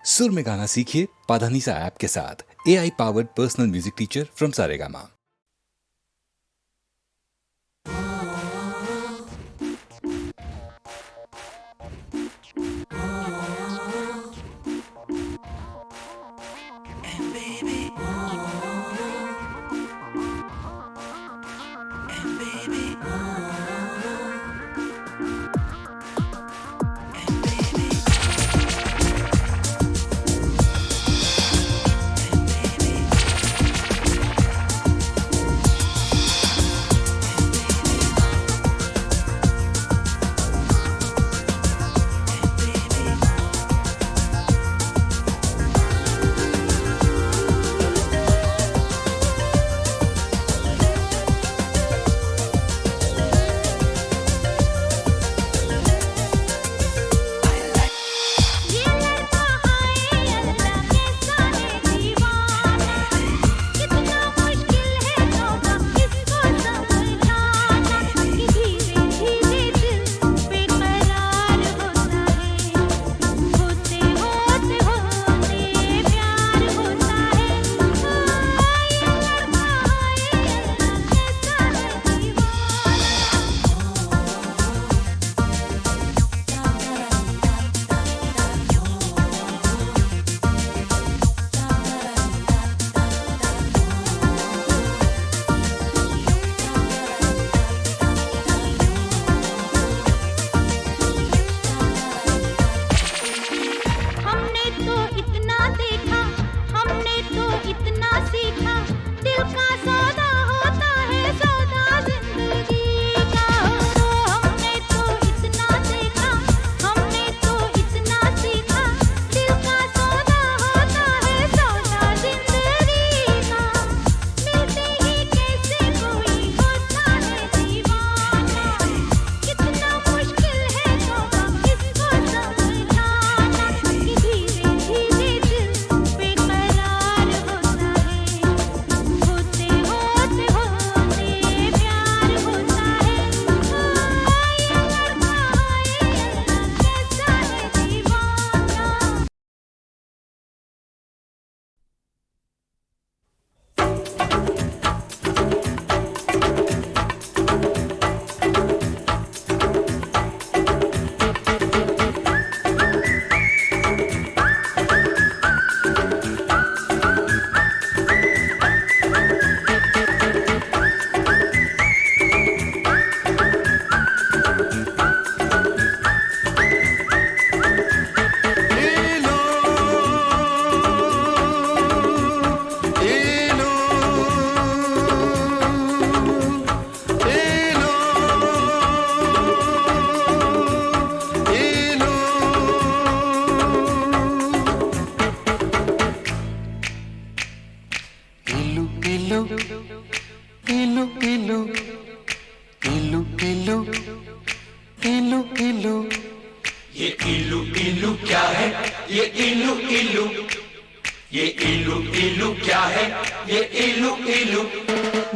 सुर में गाना सीखिए पाधानीसा ऐप के साथ। AI powered personal music teacher from Saregama.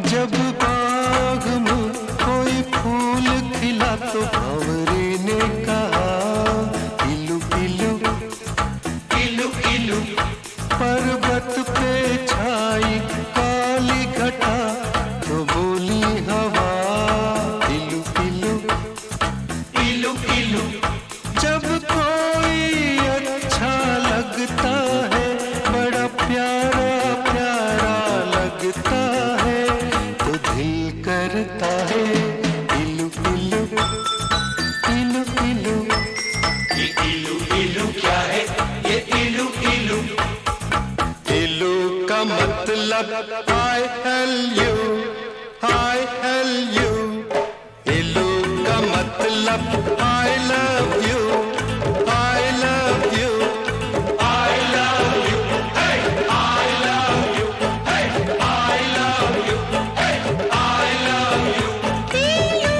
जब बाग में कोई फूल खिला तो भंवरे ने कहा इलू इलू इलू इलू। पर्वत पे छाई काली घटा तो बोली हवा इलू इलू इलू इलू। जब कोई अच्छा लगता है बड़ा प्यारा प्यारा लगता है तो दिल करता है इलू इलू इलू इलू। ये इलू इलू क्या है? ये इलू इलू। इलू का मतलब I L U I L U। इलू का मतलब I love you I love you I love you, hey, I love you, hey, I love you, hey, I love you. इलू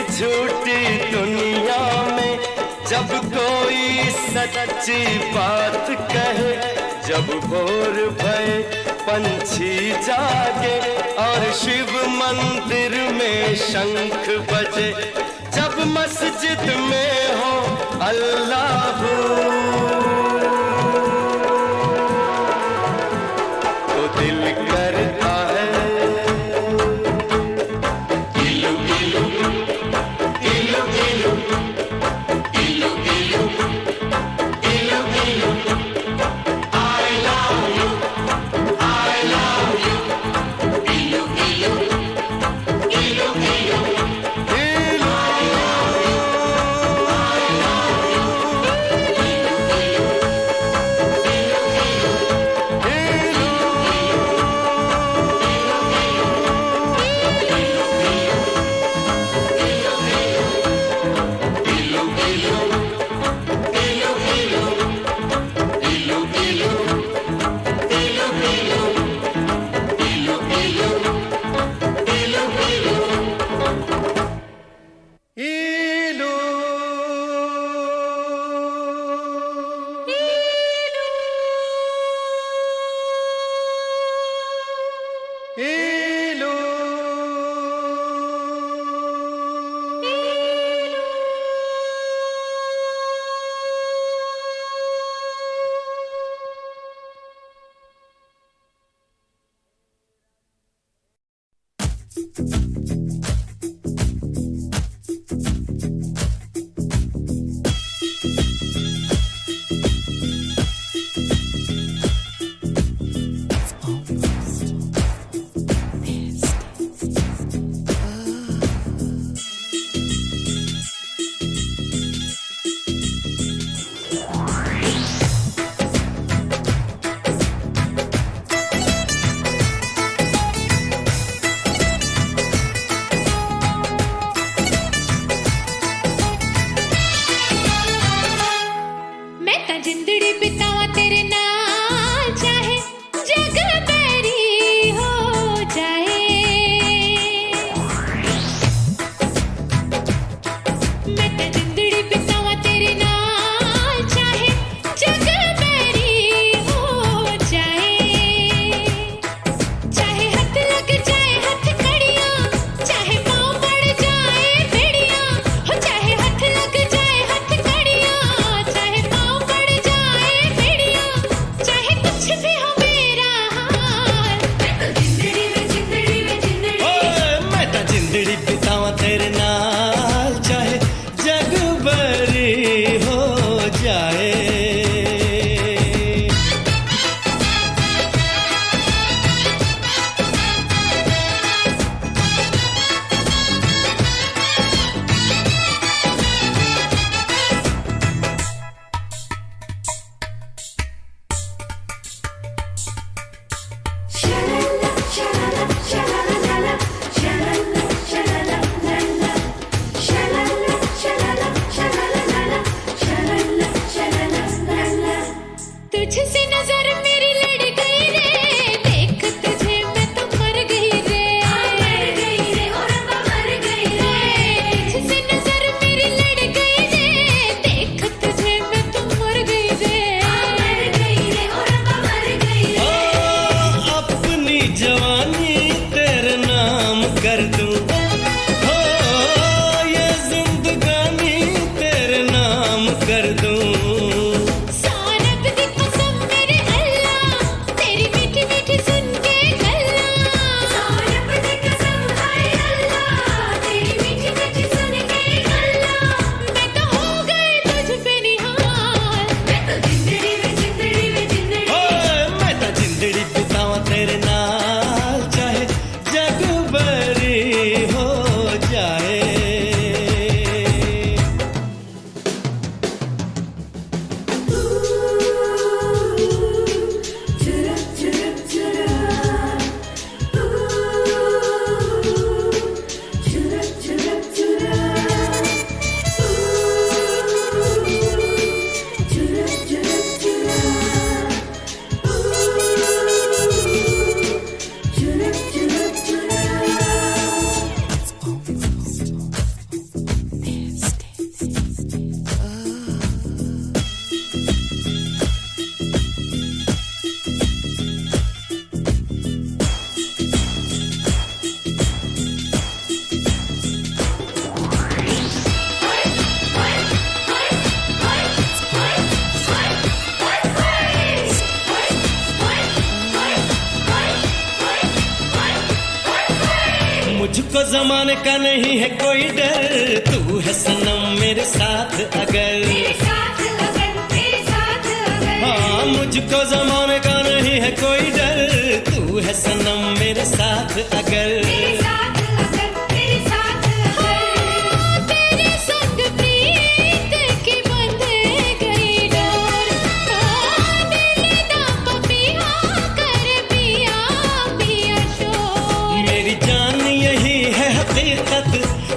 झूठी दुनिया में जब कोई सच्ची बात कहे, जब भोर भये पंछी जागे और शिव मंदिर में शंख बजे, जब मस्जिद में हो अल्लाह तो दिल करता है इलू इलू इलू इलू इलू इलू इलू इलू I love you, I love you, इलू इलू इलू इलू इलू तेरे नाल चाहे जग भरे मुझको जमाने का नहीं है कोई डर, तू है सनम मेरे साथ अगर, हाँ मुझको जमाने का नहीं है कोई डर, तू है सनम मेरे साथ अगर,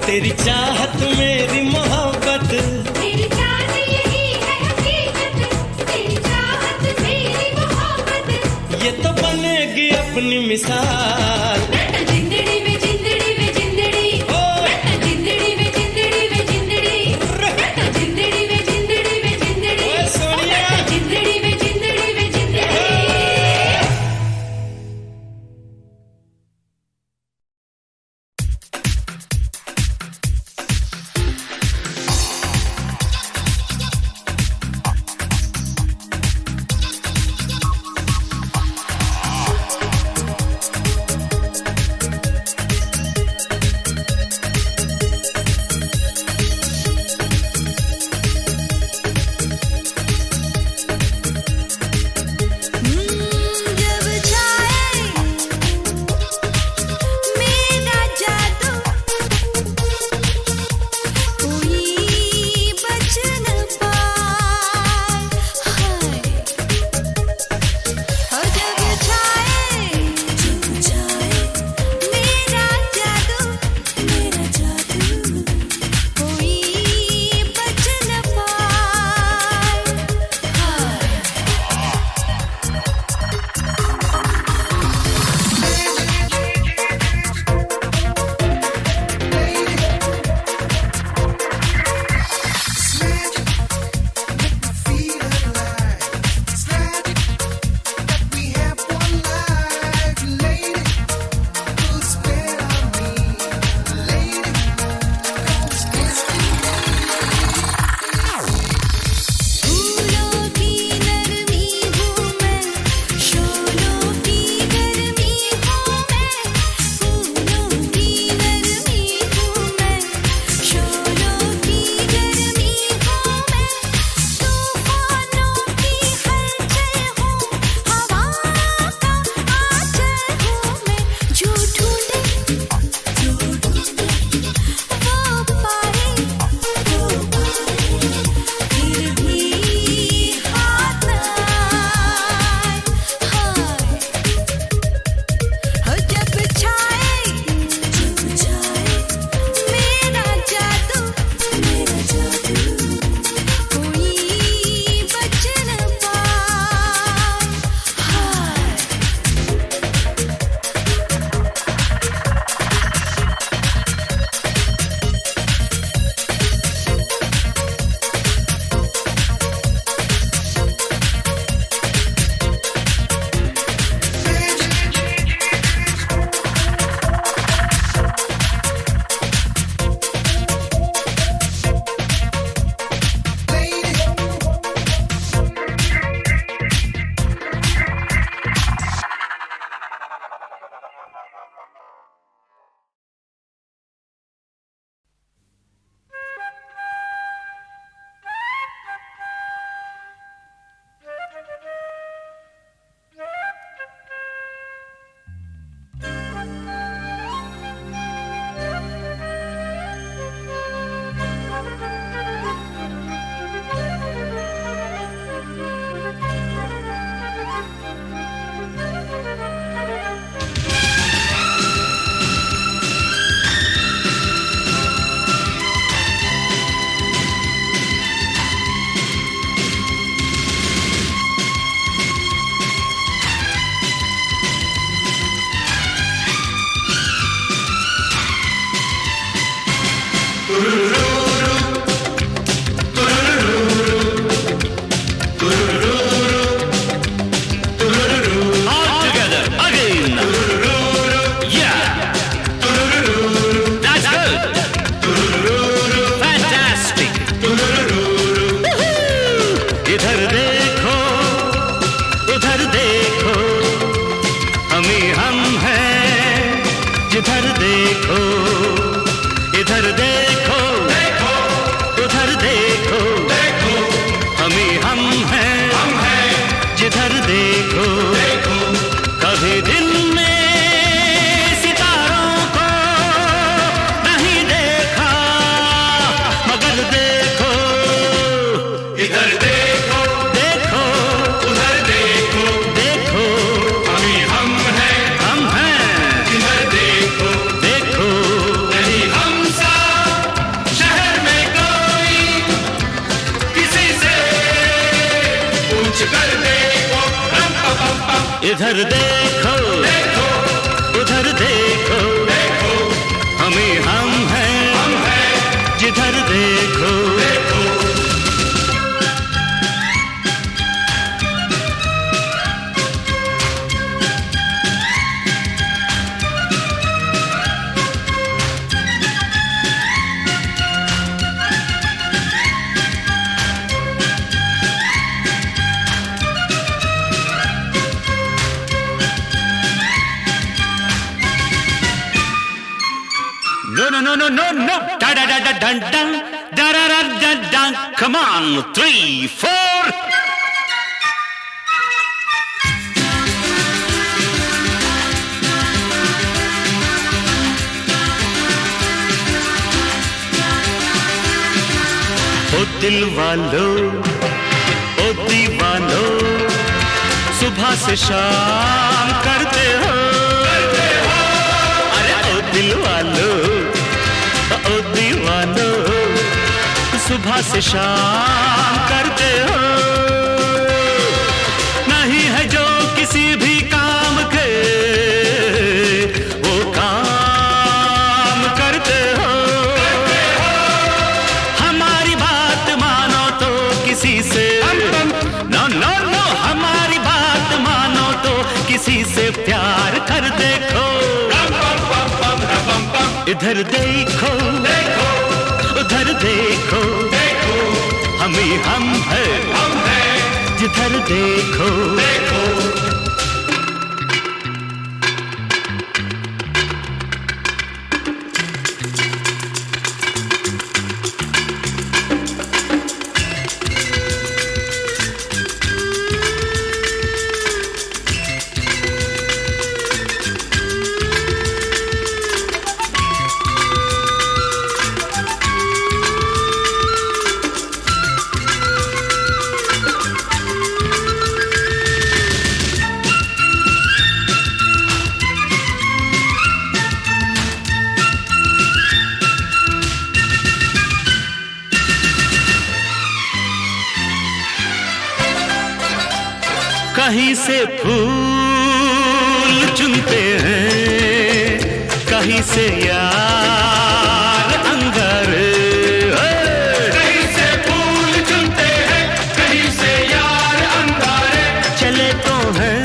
तेरी चाहत मेरी मोहब्बत, तेरी चाहत यही है हकीकत, तेरी चाहत मेरी मोहब्बत, ये तो बनेगी अपनी मिसाल। जिंदड़ी में जिंदड़ी में जिंदड़ी, जिंदड़ी में जिंदड़ी में जिंदड़ी, जिंदड़ी में जिंदड़ी में जिंदड़ी, सोनिया जिंदड़ी में जिंदड़ी में जिंदड़ी। इधर देखो, इधर देखो, देखो, उधर देखो, देखो, हम हैं, जिधर देखो, देखो, कभी दिल में सितारों को नहीं देखा, मगर देखो, इधर देखो, देखो, उधर देखो, देखो, हम हैं, इधर देखो, देखो, नहीं हम सा शहर में कोई किसी से पूछ कर देखो, इधर देखो, देखो, उधर देखो, देखो, हम हैं, जिधर देखो, देखो, No. Da da da da dun dun. Da da da dun dun. Come on, 3, 4. ओ दिल वालों, ओ दीवानों, सुबह से शाम करते हो, अरे ओ दिल वालों, ओ दीवानो, सुबह से शाम करते हो, नहीं है जो किसी भी काम के वो काम करते हो, हमारी बात मानो तो किसी से नो, हमारी बात मानो तो किसी से प्यार कर देखो, इधर देखो, देखो, उधर देखो, देखो, हम हैं, जिधर देखो, देखो, कहीं से फूल चुनते हैं, कहीं से यार अंगार, कहीं से फूल चुनते हैं, कहीं से यार अंगारे, चले तो हैं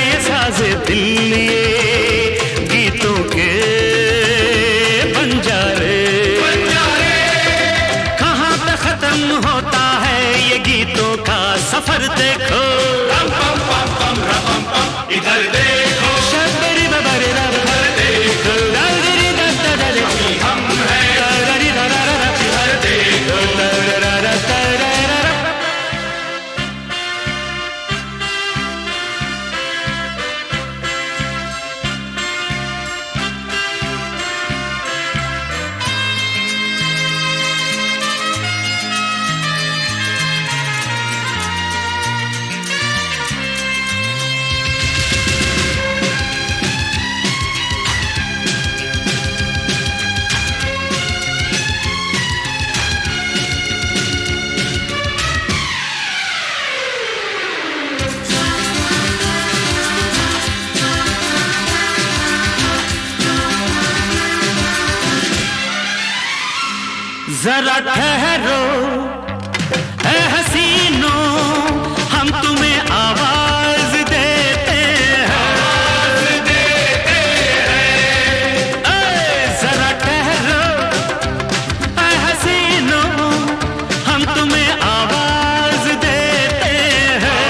ये साज़े दिल, ये गीतों के बंजारे, कहाँ पे खत्म होता है ये गीतों का सफर देखो, इधर देखो, शबरी बबरी रब, इधर देखो, दलदरी दब ददले, हम हैं, दलदरी ददरा, इधर देखो, ददरा ददरा। जरा ठहरो ऐ हसीनों, हम तुम्हें आवाज देते हैं, जरा ठहरो ऐ हसीनों, हम तुम्हें आवाज देते हैं,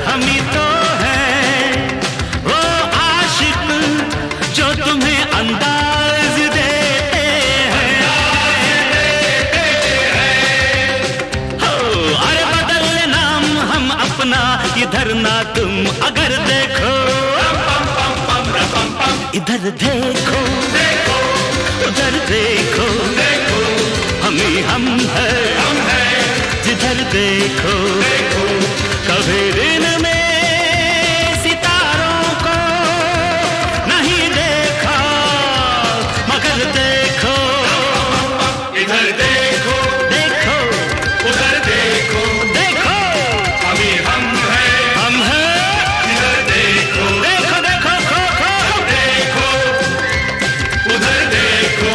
हम ही तो हैं इधर देखो देखो, उधर देखो देखो, हम ही हम है जिधर देखो देखो। कभी दिन में सितारों को नहीं देखा, मगर देखो इधर देखो देखो, उधर देखो देखो अभी हम हैं इधर देखो देखो देखो खो खो देखो उधर देखो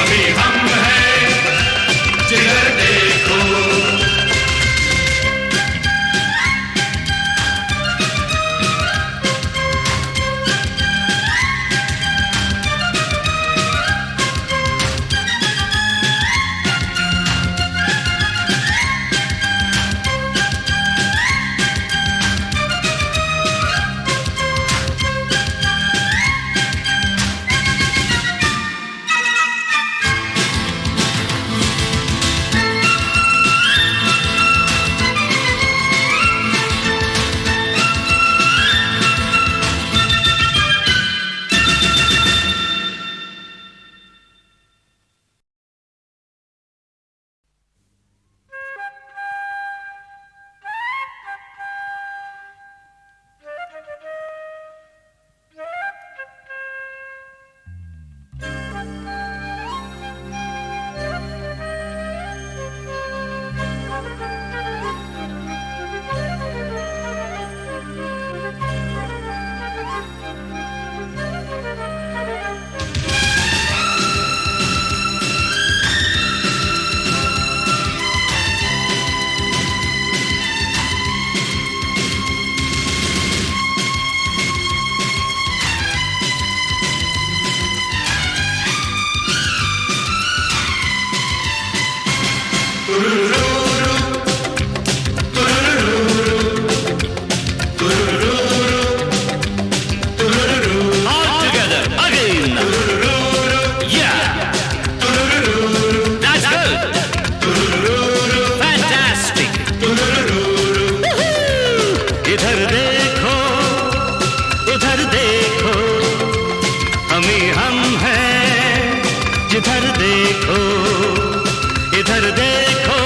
अभी हम हैं जिधर देखो। All together again. Yeah. That's good. Fantastic. इधर देखो, उधर देखो, हम ही हम हैं जिधर देखो। इधर देखो,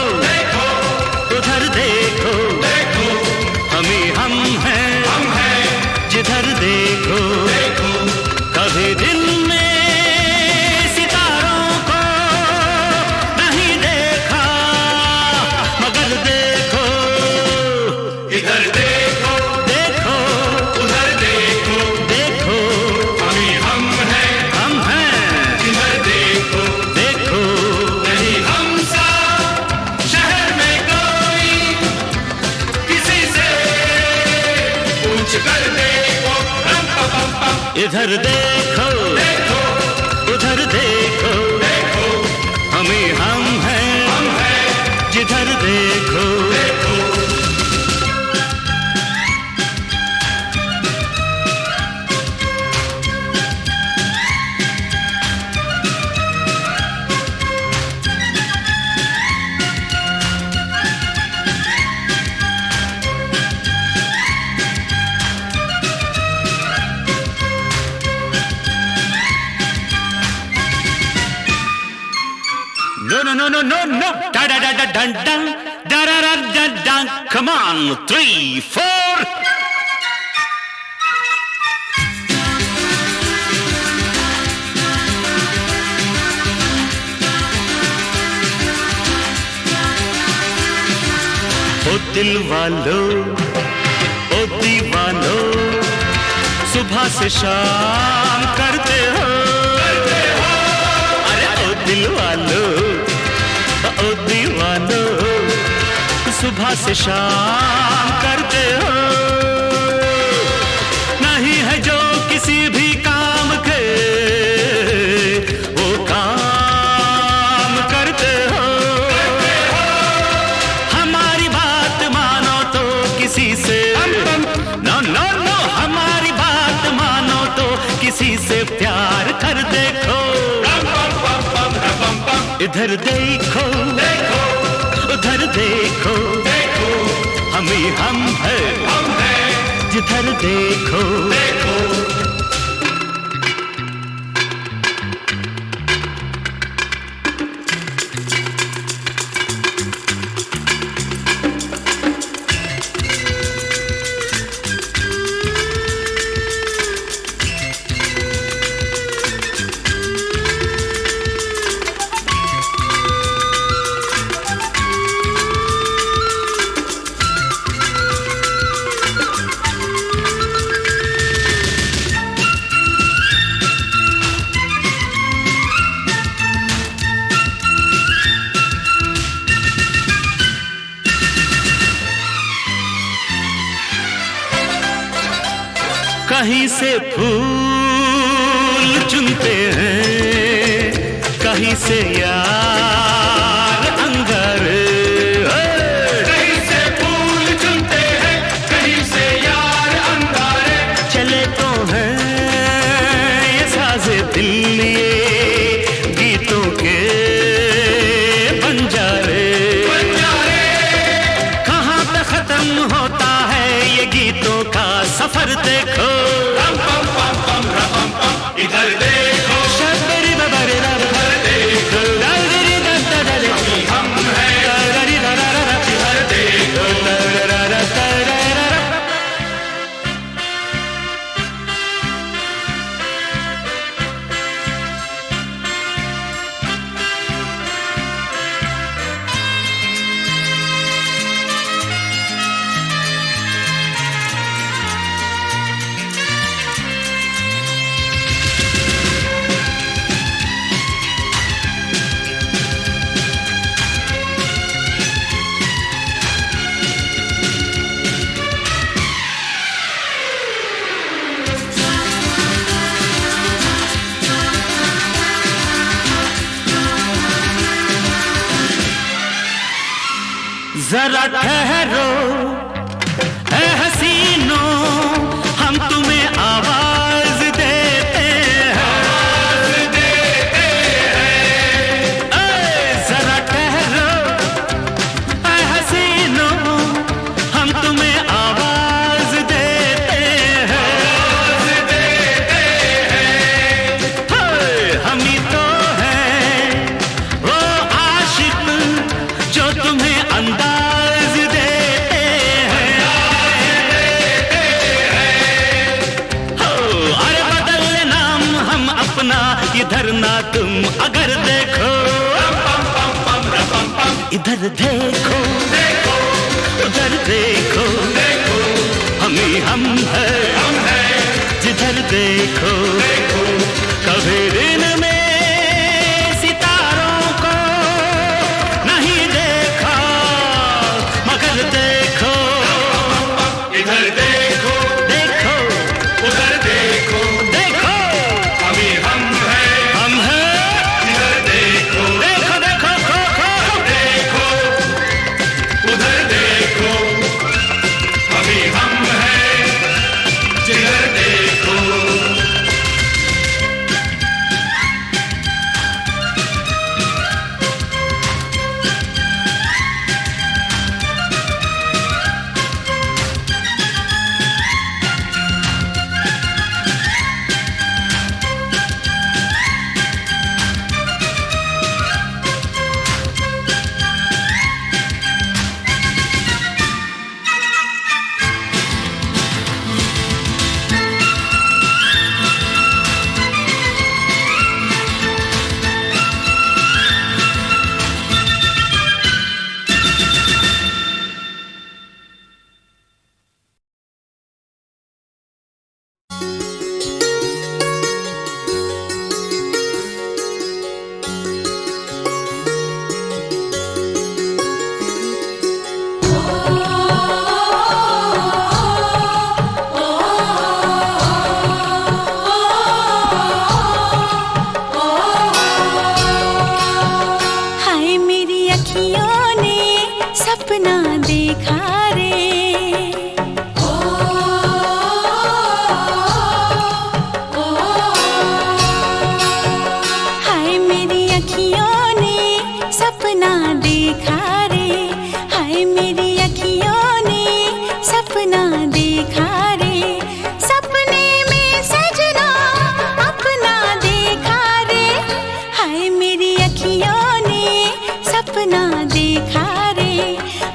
उधर देखो, हम ही हम हैं जिधर देखो। कभी दिल में सितारों को नहीं देखा, मगर देखो इधर देखो देखो, उधर देखो देखो अभी हम हैं इधर देखो देखो। नहीं हम सा शहर में कोई किसी से पूछ कर देखो रम पम पम इधर देखो देखो उधर देखो, देखो हम ही हम हैं जिधर देखो। No, no, no, no, no, no. Da da da da dun dun. Da da da dun dun. Come on. 3, 4. ओ दिल वालो, ओ दीवानो, सुबह से शाम करते हो। अरे ओ दिल वालो, ओ दीवानो, सुबह से शाम करते हो। नहीं है जो किसी भी काम के वो काम करते हो। हमारी बात मानो तो किसी से नो नो नो, हमारी बात मानो तो किसी से प्यार कर देखो। इधर देखो देखो उधर देखो, देखो हम ही हम हैं जिधर देखो देखो। कहीं से फूल चुनते हैं, कहीं से यार अंगारे। कहीं से फूल चुनते हैं, कहीं से यार अंगारे। चले तो हैं ये साज़े दिल लिए गीतों के बंजारे। कहाँ पे खत्म होता है ये गीतों का सफर देखो। इधर देखो, शबरी बबरी रब इधर देखो, दलदरी दलदरी हम हैं। दलदरी दलदरी इधर देखो, दलदरी दलदरी। जरा ठहरो है हसीनों, हम तुम्हें आवाज देते हैं। जरा ठहरो है हसीनों, हम तुम्हें आवाज देते हैं। हम ही तो हैं वो आशिक जो तुम्हें अंदाज देते हैं। हो अरे बदल ले नाम हम अपना, इधर ना तुम अगर देखो। इधर देखो, उधर देखो, हम ही हम हैं। जिधर देखो कभी दिन में सितारों को नहीं देखा, मगर देखो। इधर देखो, देखो उधर देखो, देखो अभी हम हैं। हम हैं। इधर देखो, देखो देखो खो खो। देखो, उधर देखो, अभी हम हैं। जिधर देखो,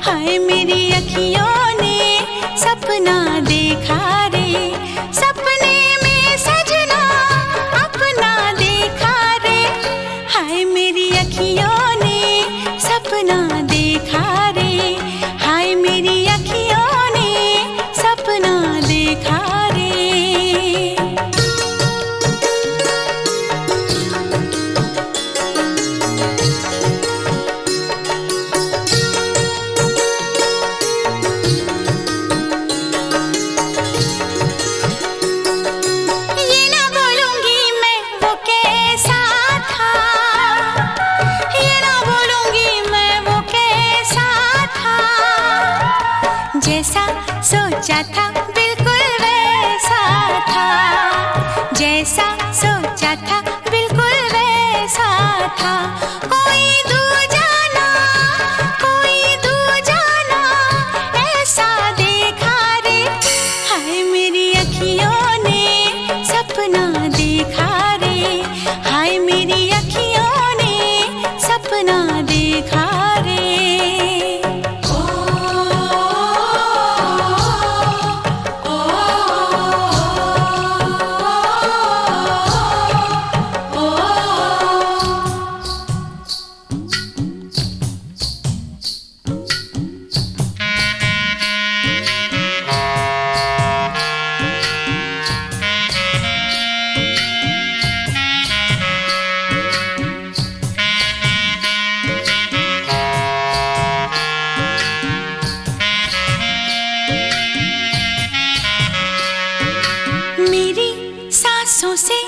हाय मेरी सांसों से,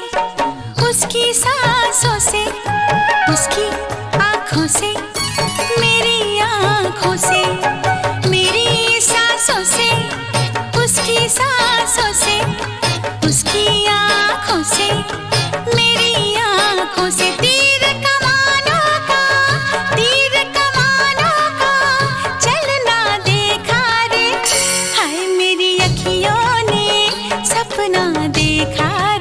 उसकी सांसों से, उसकी आँखों से, मेरी आँखों से, मेरी सांसों से, उसकी सांसों से, उसकी आँखों से, मेरी आँखों से। तीर कमानों का, तीर कमानों का चलना देखा रे, हाय मेरी अखियों ने सपना देखा